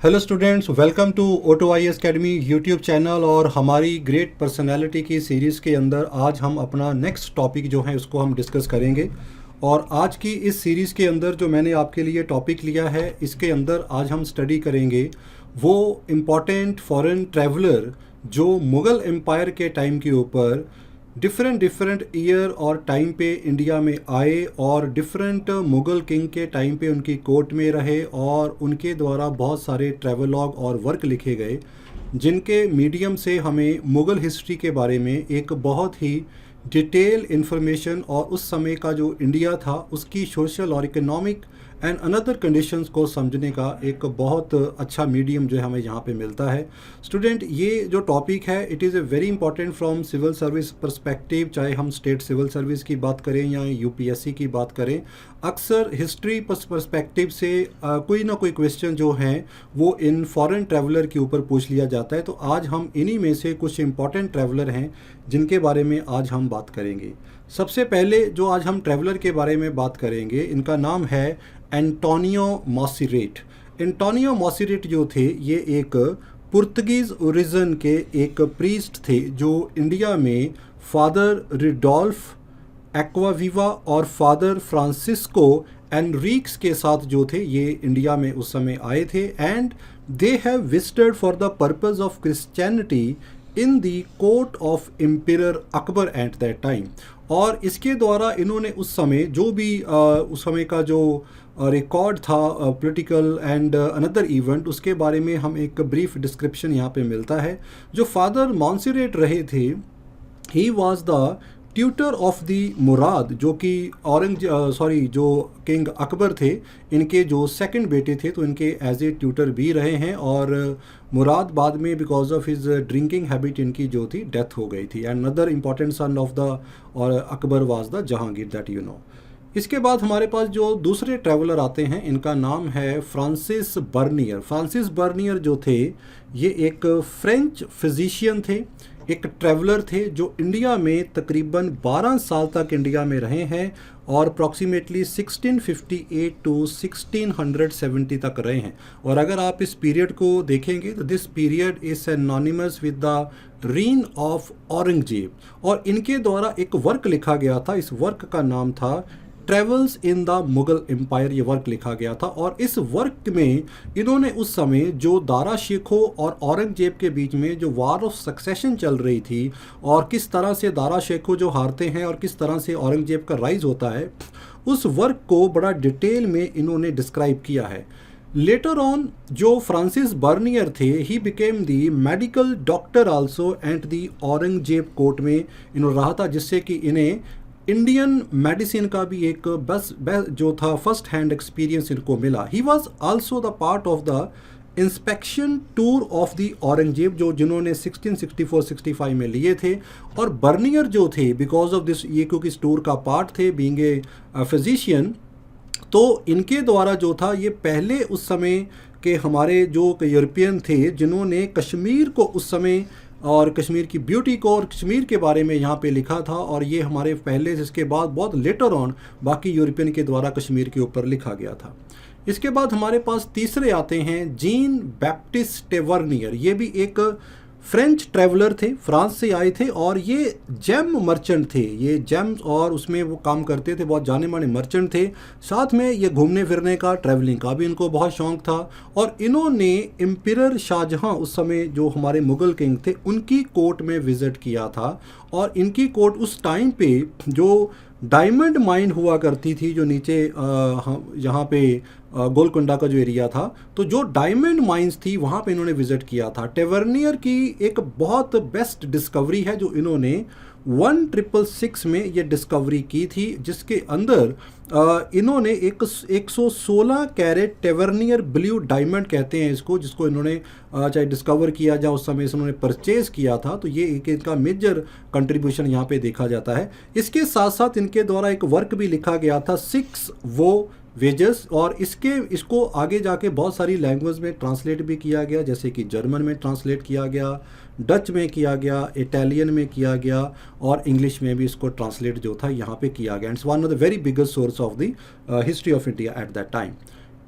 Hello students, welcome to auto I academy YouTube channel. और हमारी great personality की series के अंदर आज हम अपना नेक्स्ट टॉपिक जो है उसको हम डिस्कस करेंगे। और आज की इस सीरीज़ के अंदर जो मैंने आपके लिए टॉपिक लिया है, इसके अंदर आज हम स्टडी करेंगे वो इम्पॉर्टेंट फॉरेन ट्रैवलर जो मुग़ल एम्पायर के टाइम के ऊपर डिफरेंट ईयर और टाइम पे इंडिया में आए और डिफरेंट मुग़ल किंग के टाइम पे उनकी कोर्ट में रहे और उनके द्वारा बहुत सारे ट्रैवलॉग और वर्क लिखे गए, जिनके मीडियम से हमें मुग़ल हिस्ट्री के बारे में एक बहुत ही डिटेल इन्फॉर्मेशन और उस समय का जो इंडिया था उसकी सोशल और इकोनॉमिक एंड अनदर कंडीशंस को समझने का एक बहुत अच्छा मीडियम जो है हमें यहाँ पे मिलता है। स्टूडेंट, ये जो टॉपिक है it is a very important from civil service perspective, चाहे हम स्टेट सिविल सर्विस की बात करें या यूपीएससी की बात करें। अक्सर हिस्ट्री पर्सपेक्टिव से कोई ना कोई क्वेश्चन जो हैं वो इन फॉरेन ट्रैवलर के ऊपर पूछ लिया जाता है। तो आज हम इन्हीं में से कुछ इंपॉर्टेंट ट्रैवलर हैं जिनके बारे में आज हम बात करेंगे। सबसे पहले जो आज हम ट्रैवलर के बारे में बात करेंगे, इनका नाम है एंटोनियो मॉसिरेट। एंटोनियो मॉसिरेट जो थे ये एक पुर्तगीज़ ओरिजिन के एक प्रीस्ट थे जो इंडिया में फादर रिडोल्फ एक्वाविवा और फादर फ्रांसिस्को एनरिक्स के साथ जो थे ये इंडिया में उस समय आए थे। And they have visited for the purpose of Christianity in the court of emperor Akbar eight that time. और इसके द्वारा इन्होंने उस समय जो भी उस समय का जो रिकॉर्ड था पॉलिटिकल एंड अनदर इवेंट, उसके बारे में हम एक ब्रीफ डिस्क्रिप्शन यहाँ पे मिलता है। जो फादर मॉन्सिरेट रहे थे, he was the tutor of the Murad, जो कि जो किंग अकबर थे, इनके जो सेकंड बेटे थे, तो इनके एज ए ट्यूटर भी रहे हैं। और मुराद बाद में because of his drinking habit इनकी जो थी डेथ हो गई थी। And another important son of the और Akbar was the Jahangir, that you know. इसके बाद हमारे पास जो दूसरे ट्रैवलर आते हैं, इनका नाम है फ्रांसिस बर्नियर। फ्रांसिस बर्नियर जो थे ये एक फ्रेंच फिजिशियन थे, एक ट्रैवलर थे जो इंडिया में तकरीबन 12 साल तक इंडिया में रहे हैं और अप्रॉक्सीमेटली 1658 टू 1670 तक रहे हैं। और अगर आप इस पीरियड को देखेंगे तो this period is anonymous with the reign of Aurangzeb. और इनके द्वारा एक वर्क लिखा गया था, इस वर्क का नाम था travels in the Mughal empire, ये वर्क लिखा गया था। और इस वर्क में इन्होंने उस समय जो दारा शेखों और औरंगजेब के बीच में जो वार ऑफ सक्सेशन चल रही थी और किस तरह से दारा शेखों जो हारते हैं और किस तरह से औरंगजेब का राइज होता है, उस वर्क को बड़ा डिटेल में इन्होंने डिस्क्राइब किया है। लेटर ऑन जो फ्रांसिस बर्नियर थे, he became the medical doctor also at the Aurangzeb court में इन्होंने रहा था, जिससे कि इन्हें इंडियन मेडिसिन का भी एक बस जो था फर्स्ट हैंड एक्सपीरियंस इनको मिला। ही was also the part of the inspection tour of the Aurangzeb जो जिन्होंने 1664-65 में लिए थे। और बर्नियर जो थे बिकॉज ऑफ दिस, ये क्योंकि इस टूर का पार्ट थे बीइंग ए फिजिशियन, तो इनके द्वारा जो था ये पहले उस समय के हमारे जो यूरोपियन थे जिन्होंने कश्मीर को उस समय और कश्मीर की ब्यूटी को और कश्मीर के बारे में यहाँ पे लिखा था। और ये हमारे पहले, इसके बाद बहुत लेटर ऑन बाकी यूरोपियन के द्वारा कश्मीर के ऊपर लिखा गया था। इसके बाद हमारे पास तीसरे आते हैं जीन बैप्टिस्ट टेवर्नियर। ये भी एक फ्रेंच ट्रैवलर थे, फ्रांस से आए थे और ये जेम मर्चेंट थे। ये जेम्स और उसमें वो काम करते थे, बहुत जाने माने मर्चेंट थे। साथ में ये घूमने फिरने का, ट्रैवलिंग का भी इनको बहुत शौक था। और इन्होंने एम्परर शाहजहां, उस समय जो हमारे मुग़ल किंग थे, उनकी कोर्ट में विज़िट किया था। और इनकी कोर्ट उस टाइम पे जो डायमंड माइन हुआ करती थी, जो नीचे यहाँ पे गोलकुंडा का जो एरिया था, तो जो डायमंड माइंस थी वहाँ पे इन्होंने विज़िट किया था। टेवर्नियर की एक बहुत बेस्ट डिस्कवरी है जो इन्होंने 1666 में ये डिस्कवरी की थी, जिसके अंदर इन्होंने एक 116 कैरेट टेवर्नियर ब्लू डायमंड कहते हैं इसको, जिसको इन्होंने चाहे डिस्कवर किया जाए उस समय से उन्होंने परचेज़ किया था। तो ये एक इनका मेजर कंट्रीब्यूशन यहाँ पे देखा जाता है। इसके साथ साथ इनके द्वारा एक वर्क भी लिखा गया था, 6 वो वेजेस, और इसको आगे जाके बहुत सारी लैंग्वेज में ट्रांसलेट भी किया गया, जैसे कि जर्मन में ट्रांसलेट किया गया, डच में किया गया, इटालियन में किया गया और इंग्लिश में भी इसको ट्रांसलेट जो था यहाँ पे किया गया। It's one of the very biggest source of the history of India at that time.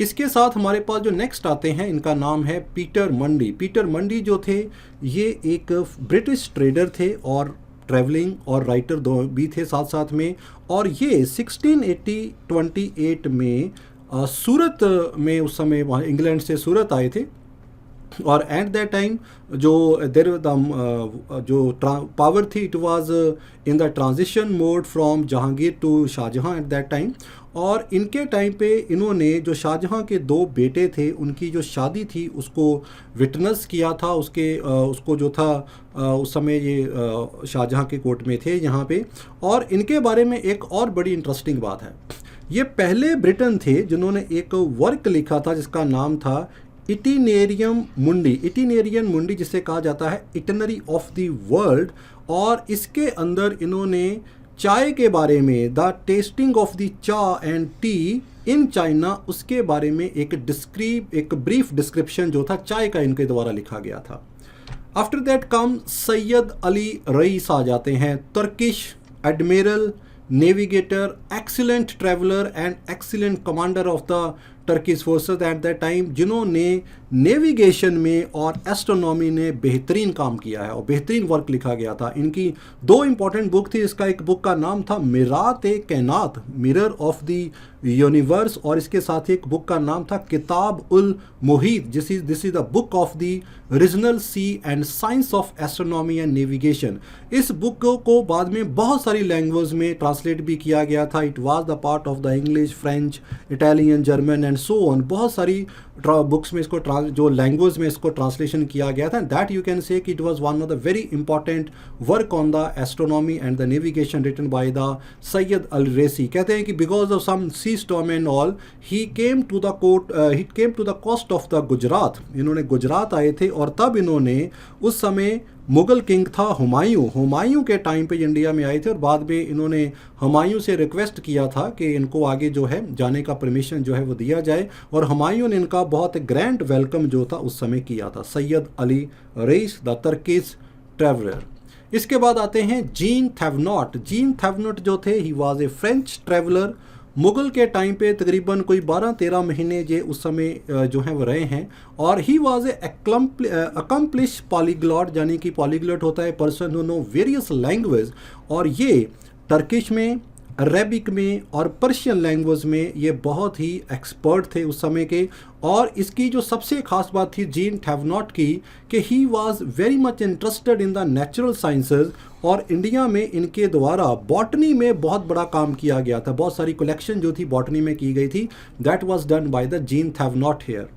इसके साथ हमारे पास जो नेक्स्ट आते हैं इनका नाम है पीटर मंडी। पीटर मंडी जो थे ये एक ब्रिटिश ट्रेडर थे और ट्रैवलिंग और राइटर दो भी थे साथ साथ में। और ये 1628 में सूरत में उस समय वहाँ इंग्लैंड से सूरत आए थे। और एट दैट टाइम जो देर जो पावर थी it was in the transition mode from Jahangir to Shahjahan at that time. और इनके टाइम पे इन्होंने जो शाहजहां के दो बेटे थे उनकी जो शादी थी उसको विटनेस किया था। उसको जो था उस समय ये शाहजहां के कोर्ट में थे यहाँ पे। और इनके बारे में एक और बड़ी इंटरेस्टिंग बात है, ये पहले ब्रिटन थे जिन्होंने एक वर्क लिखा था जिसका नाम था इटिनेरियम मुंडी। इटिनेरियम मुंडी जिसे कहा जाता है इटनरी ऑफ द वर्ल्ड। और इसके अंदर इन्होंने चाय के बारे में, द टेस्टिंग ऑफ द चा एंड टी इन चाइना, उसके बारे में एक ब्रीफ डिस्क्रिप्शन जो था चाय का इनके द्वारा लिखा गया था। After that come Sayyid Ali Reis आ जाते हैं, Turkish admiral, navigator, excellent traveller and excellent commander of the Turkish forces at that time, जिन्होंने नेविगेशन में और एस्ट्रोनॉमी ने बेहतरीन काम किया है और बेहतरीन वर्क लिखा गया था। इनकी दो इंपॉर्टेंट बुक थी। इसका एक बुक का नाम था मिरात-ए-कैनात, मिरर ऑफ द यूनिवर्स, और इसके साथ ही एक बुक का नाम था Kitab ul Muhit, this is the book of the regional sea and science of astronomy and navigation. इस बुक को बाद में बहुत सारी लैंग्वेज में ट्रांसलेट भी किया गया था। It was the part of the English, French, Italian, German and so on. बहुत सारी बुक्स में इसको जो लैंग्वेज में इसको ट्रांसलेशन किया गया था। दैट यू कैन से कि it was one of the very important work on the astronomy and the navigation written by the Sayyid Al Reisi. कहते हैं कि because of some sea storm and all he came to the coast of the Gujarat. इन्होंने गुजरात आए थे और तब इन्होंने उस समय मुगल किंग था हुमायूं के टाइम पे इंडिया में आए थे। और बाद में इन्होंने हुमायूं से रिक्वेस्ट किया था कि इनको आगे जो है जाने का परमिशन जो है वो दिया जाए, और हुमायूं ने इनका बहुत ग्रैंड वेलकम जो था उस समय किया था। Syed Ali rice the Turkish traveller. इसके बाद आते हैं जीन थेवनॉट। जीन थेवनॉट जो थे he was a French traveller. Mughal के टाइम पे तकरीबन कोई 12-13 महीने ये उस समय जो हैं वो रहे हैं। और he was a accomplish polyglot, यानी कि पॉलीग्लॉट होता है person who know various language, और ये टर्किश में, अरेबिक में और पर्शियन लैंग्वेज में ये बहुत ही एक्सपर्ट थे उस समय के। और इसकी जो सबसे खास बात थी जीन थेवनॉट की कि he was very much interested in the natural sciences, और इंडिया में इनके द्वारा बॉटनी में बहुत बड़ा काम किया गया था। बहुत सारी कलेक्शन जो थी बॉटनी में की गई थी, that was done by the Jean Thevenot here.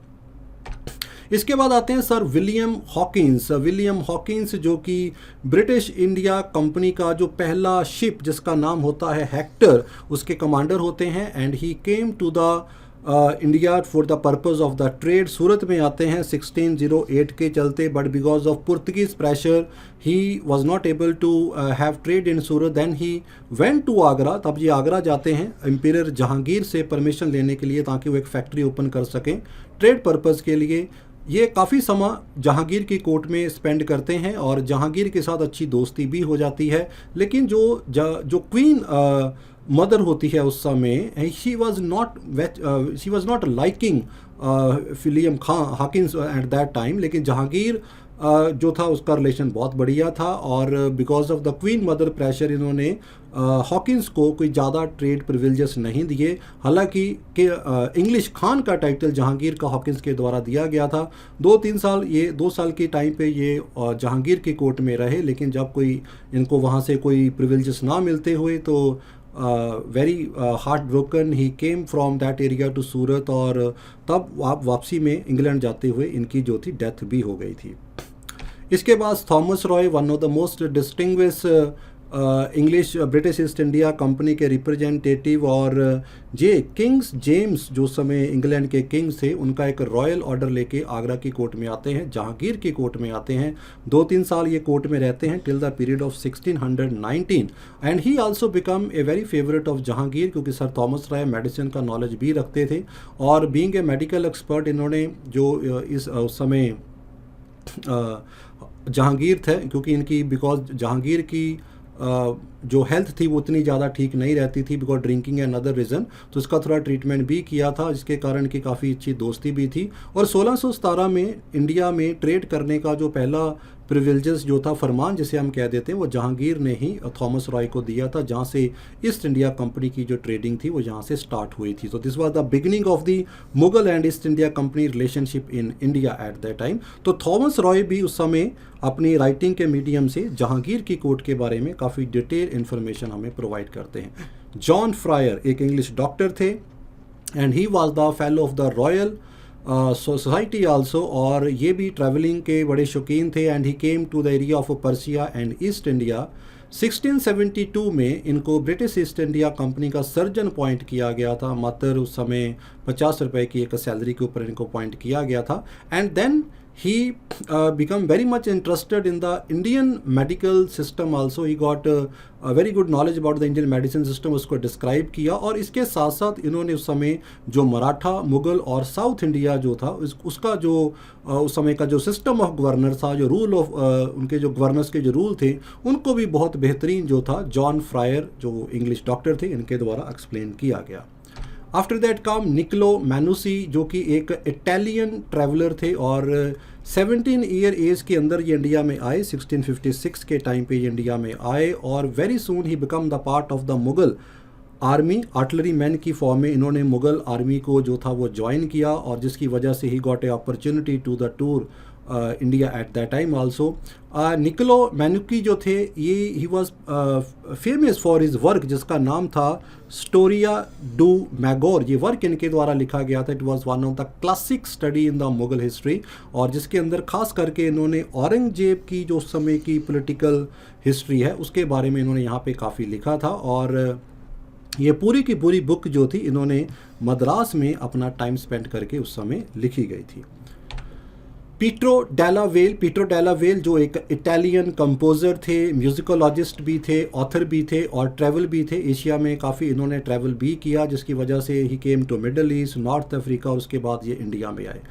इसके बाद आते हैं sir William Hawkins. William Hawkins जो कि ब्रिटिश इंडिया कंपनी का जो पहला शिप जिसका नाम होता है हेक्टर, उसके कमांडर होते हैं। And he came to the India for the purpose of the trade. Surat में आते हैं 1608 के चलते, but because of Portuguese pressure he was not able to have trade in Surat. Then he went to Agra. तब ये आगरा जाते हैं एम्पियर जहांगीर से परमिशन लेने के लिए ताकि वो एक फैक्ट्री ओपन कर सकें ट्रेड पर्पज़ के लिए। ये काफ़ी समय जहांगीर की कोर्ट में स्पेंड करते हैं और जहांगीर के साथ अच्छी दोस्ती भी हो जाती है। लेकिन जो क्वीन मदर होती है उस समय, she was not liking William Hawkins eight that time. लेकिन जहांगीर जो था उसका रिलेशन बहुत बढ़िया था, और because of the queen mother pressure इन्होंने हॉकिंस को कोई ज़्यादा ट्रेड प्रिविलेजेस नहीं दिए। हालांकि इंग्लिश खान का टाइटल जहांगीर का हॉकिंस के द्वारा दिया गया था। 2 साल के टाइम पे ये जहांगीर की कोर्ट में रहे, लेकिन जब कोई इनको वहाँ से कोई प्रिविलेजेस ना मिलते हुए तो very heart broken he came from that area to Surat, और तब वापसी में इंग्लैंड जाते हुए इनकी जो थी डेथ भी हो गई थी। इसके बाद Thomas Roy, one of the most distinguish English British East India company के रिप्रेजेंटेटिव, और किंग्स जेम्स जो समय इंग्लैंड के किंग्स थे, उनका एक रॉयल ऑर्डर लेके आगरा की कोर्ट में आते हैं, जहांगीर की कोर्ट में आते हैं। 2-3 साल ये कोर्ट में रहते हैं till the period of 1619। And he also become a very favourite of Jahangir, क्योंकि सर थॉमस रॉय मेडिसिन का नॉलेज भी रखते थे, और बीइंग ए मेडिकल एक्सपर्ट इन्होंने जो इस समय जहांगीर थे, क्योंकि इनकी बिकॉज जहांगीर की जो हेल्थ थी वो उतनी ज़्यादा ठीक नहीं रहती थी because drinking and other reason, तो इसका थोड़ा ट्रीटमेंट भी किया था, जिसके कारण की काफ़ी अच्छी दोस्ती भी थी। और 1617 में इंडिया में ट्रेड करने का जो पहला प्रिविलेजेस जो था, फरमान जिसे हम कह देते हैं, वो जहांगीर ने ही थॉमस रॉय को दिया था, जहाँ से ईस्ट इंडिया कंपनी की जो ट्रेडिंग थी वो यहाँ से स्टार्ट हुई थी। तो this was the beginning of the Mughal and East India company relationship in India at that time. तो थॉमस रॉय भी उस समय अपनी राइटिंग के मीडियम से जहांगीर की कोर्ट के बारे में काफ़ी डिटेल इन्फॉर्मेशन हमें प्रोवाइड करते हैं। जॉन फ्रायर एक इंग्लिश डॉक्टर थे and he was the fellow of the Royal Society also, और ये भी ट्रैवलिंग के बड़े शौकीन थे and he came to the area of Persia and East India. 1672 में इनको ब्रिटिश ईस्ट इंडिया कंपनी का सर्जन अपॉइंट किया गया था, मात्र उस समय 50 रुपए की एक सैलरी के ऊपर इनको अपॉइंट किया गया था। And then he become very much interested in the Indian medical system also. He got a very good knowledge about the Indian medicine system, उसको डिस्क्राइब किया। और इसके साथ साथ इन्होंने उस समय जो मराठा, मुगल और साउथ इंडिया जो था उसका जो उस समय का जो सिस्टम ऑफ गवर्नर था, जो रूल ऑफ उनके जो गवर्नर्स के जो रूल थे, उनको भी बहुत बेहतरीन जो था जॉन फ्रायर जो इंग्लिश डॉक्टर थे इनके द्वारा एक्सप्लेन किया गया। आफ्टर दैट कम निकोलो मैनुसी, जो कि एक इटालियन ट्रैवलर थे और 17 ईयर एज के अंदर ये इंडिया में आए। 1656 के टाइम पे ये इंडिया में आए और very soon he become the part of the Mughal army. Artillery man की फॉर्म में इन्होंने मुगल आर्मी को जो था वो ज्वाइन किया, और जिसकी वजह से he got a opportunity to the tour India at that time also. Niccolo Manucci जो थे ये he was famous for his work जिसका नाम था स्टोरिया डू मैगोर। ये वर्क इनके द्वारा लिखा गया था। It was one of the classic study in the Mughal history, और जिसके अंदर खास करके इन्होंने औरंगजेब की जो समय की पॉलिटिकल हिस्ट्री है उसके बारे में इन्होंने यहाँ पे काफ़ी लिखा था। और ये पूरी की पूरी बुक जो थी इन्होंने मद्रास में अपना टाइम स्पेंड करके उस समय लिखी गई थी। पीट्रो डेला वेल जो एक इटालियन कंपोज़र थे, म्यूजिकोलॉजिस्ट भी थे, ऑथर भी थे और ट्रैवल भी थे। एशिया में काफ़ी इन्होंने ट्रैवल भी किया, जिसकी वजह से he came to middle east, north Africa, और उसके बाद ये इंडिया में आए।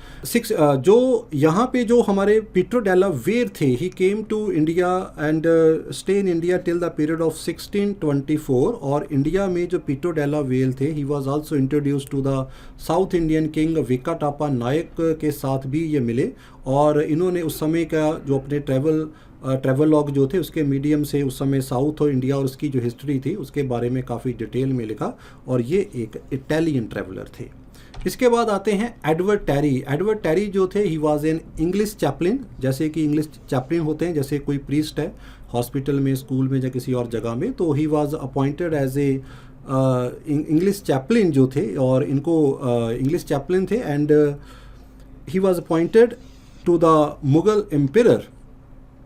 जो यहाँ पे जो हमारे पीट्रो डेला वेल थे, he came to India and stay in India till the period of 1624। और इंडिया में जो पीट्रो डेला वेल थे, he was also introduce to the south Indian king Venkatappa Nayak के साथ भी ये मिले, और इन्होंने उस समय का जो अपने ट्रैवल लॉग जो थे उसके मीडियम से उस समय साउथ और इंडिया और उसकी जो हिस्ट्री थी उसके बारे में काफ़ी डिटेल में लिखा, और ये एक इटालियन ट्रैवलर थे। इसके बाद आते हैं एडवर्ड टैरी जो थे, he was an English Chaplin. जैसे कि इंग्लिश चैपलिन होते हैं, जैसे कोई प्रीस्ट है हॉस्पिटल में, स्कूल में या किसी और जगह में, तो he was appointed as a English chaplain जो थे, और इनको इंग्लिश चैपलिन थे and he was appointed to the Mughal emperor,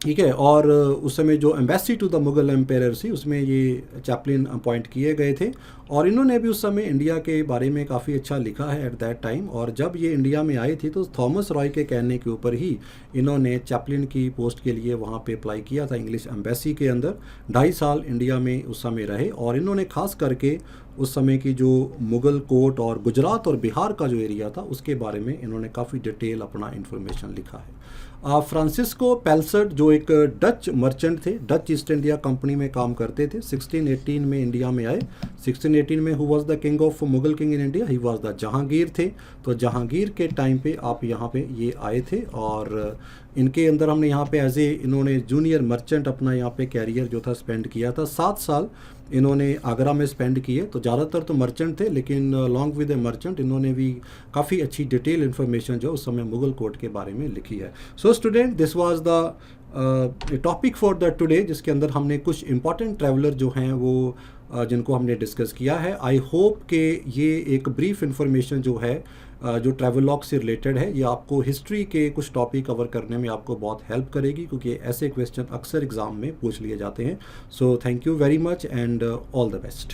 ठीक है। और उस समय जो embassy to the Mughal emperor थी उसमें ये चैपलिन अपॉइंट किए गए थे, और इन्होंने भी उस समय इंडिया के बारे में काफ़ी अच्छा लिखा है एट दैट टाइम। और जब ये इंडिया में आई थी तो थॉमस रॉय के कहने के ऊपर ही इन्होंने चैपलिन की पोस्ट के लिए वहाँ पे अप्लाई किया था इंग्लिश एम्बेसी के अंदर। 2.5 साल इंडिया में उस समय रहे, और इन्होंने खास करके उस समय की जो मुगल कोर्ट और गुजरात और बिहार का जो एरिया था उसके बारे में इन्होंने काफ़ी डिटेल अपना इन्फॉर्मेशन लिखा है। फ्रांसिस्को पेल्सर्ट जो एक डच मर्चेंट थे, डच ईस्ट इंडिया कंपनी में काम करते थे, 1618 में इंडिया में आए। 1618 में who was the king of Mughal king in India, he was the Jahangir थे। तो जहांगीर के टाइम पे आप यहाँ पे ये आए थे, और इनके अंदर हमने यहाँ पे एज ए इन्होंने जूनियर मर्चेंट अपना यहाँ पे कैरियर जो था स्पेंड किया था। 7 साल इन्होंने आगरा में स्पेंड किए। तो ज़्यादातर तो मर्चेंट थे, लेकिन लॉन्ग विद ए मर्चेंट इन्होंने भी काफ़ी अच्छी डिटेल इन्फॉर्मेशन जो उस समय मुगल कोर्ट के बारे में लिखी है। So student, this was the topic for the today, जिसके अंदर हमने कुछ इंपॉर्टेंट ट्रैवलर जो हैं वो जिनको हमने डिस्कस किया है। आई होप कि ये एक ब्रीफ इन्फॉर्मेशन जो है जो ट्रैवलॉग से रिलेटेड है, ये आपको हिस्ट्री के कुछ टॉपिक कवर करने में आपको बहुत हेल्प करेगी, क्योंकि ऐसे क्वेश्चन अक्सर एग्जाम में पूछ लिए जाते हैं। So thank you very much and all the best.